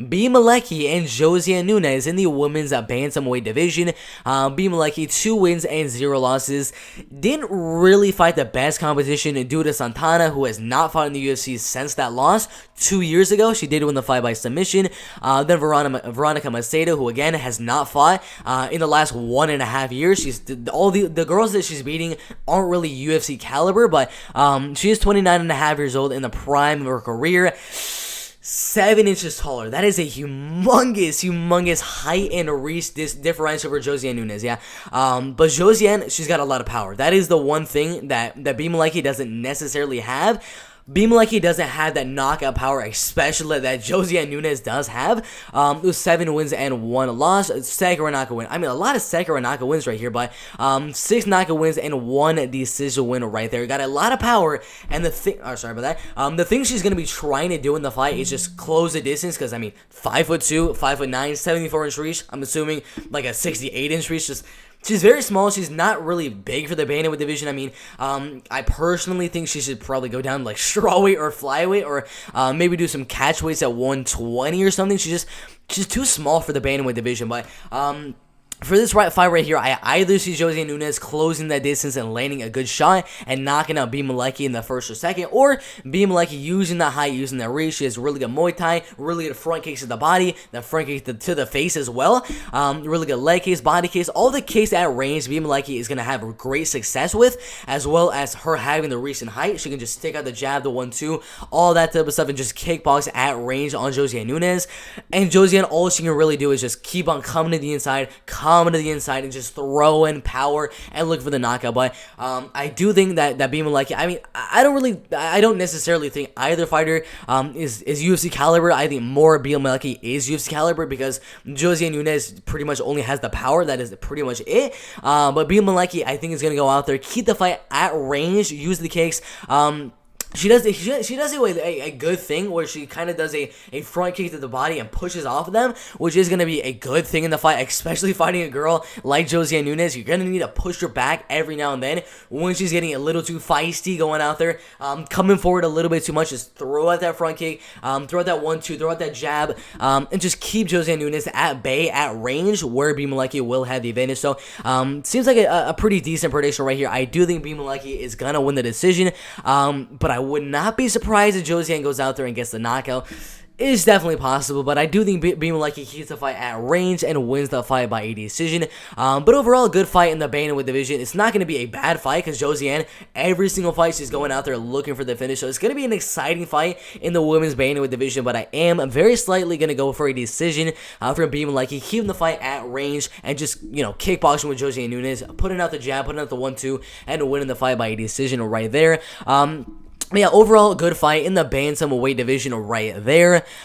Malecki and Josiane Nunes in the women's bantamweight division. Malecki 2 wins and 0 losses. Didn't really fight the best competition due to Santana, who has not fought in the UFC since that loss 2 years ago. She did win the fight by submission. Then Veronica Macedo, who again has not fought in the last 1.5 years. She's all the girls that she's beating aren't really UFC caliber, but she is 29.5 years old in the prime of her career. 7 inches taller. That is a humongous height and reach differential for Josiane Nunes, yeah. But Josiane, she's got a lot of power. That is the one thing that Malecki doesn't necessarily have. Malecki doesn't have that knockout power, especially that Josiane Nunes does have. It was 7 wins and 1 loss. Second knockout win. I mean, a lot of second knockout wins right here, but 6 knockout wins and 1 decision win right there. Got a lot of power, and the thing, sorry about that. The thing she's gonna be trying to do in the fight is just close the distance, because I mean, 5'2", 5'9", 74-inch reach. I'm assuming like a 68-inch reach. She's very small. She's not really big for the bantamweight division. I mean, I personally think she should probably go down like strawweight or flyweight, or maybe do some catch weights at 120 or something. She's too small for the bantamweight division. But for this fight right here, I either see Josiane Nunes closing that distance and landing a good shot and knocking out Malecki in the first or second, or Malecki using the height, using the reach. She has really good Muay Thai, really good front kicks to the body, the front kick to the face as well, really good leg kicks, body kicks, all the kicks at range Malecki is going to have great success with, as well as her having the reach and height. She can just stick out the jab, the 1-2, all that type of stuff, and just kickbox at range on Josiane Nunes. And Josiane, all she can really do is just keep on coming to the inside, to the inside, and just throw in power and look for the knockout. But I do think that Malecki, I mean, I don't necessarily think either fighter is UFC caliber. I think more Malecki is UFC caliber, because Josiane Nunes pretty much only has the power. That is pretty much it. But Malecki, I think, is going to go out there, keep the fight at range, use the kicks. She does a good thing where she kind of does a front kick to the body and pushes off of them, which is going to be a good thing in the fight, especially fighting a girl like Josiane Nunes. You're going to need to push her back every now and then when she's getting a little too feisty going out there, coming forward a little bit too much. Just throw out that front kick, throw out that 1-2, throw out that jab, and just keep Josiane Nunes at bay, at range, where Malecki will have the advantage. So, seems like a pretty decent prediction right here. I do think Malecki is going to win the decision, but I would not be surprised if Josiane goes out there and gets the knockout. It is definitely possible, but I do think Malecki keeps the fight at range and wins the fight by a decision. But overall, a good fight in the bantamweight division. It's not going to be a bad fight, because Josiane, every single fight, she's going out there looking for the finish. So it's going to be an exciting fight in the women's bantamweight division, but I am very slightly going to go for a decision from Malecki, keeping the fight at range and just, kickboxing with Josiane Nunes, putting out the jab, putting out the 1-2, and winning the fight by a decision right there. Yeah, overall, good fight in the bantamweight division right there.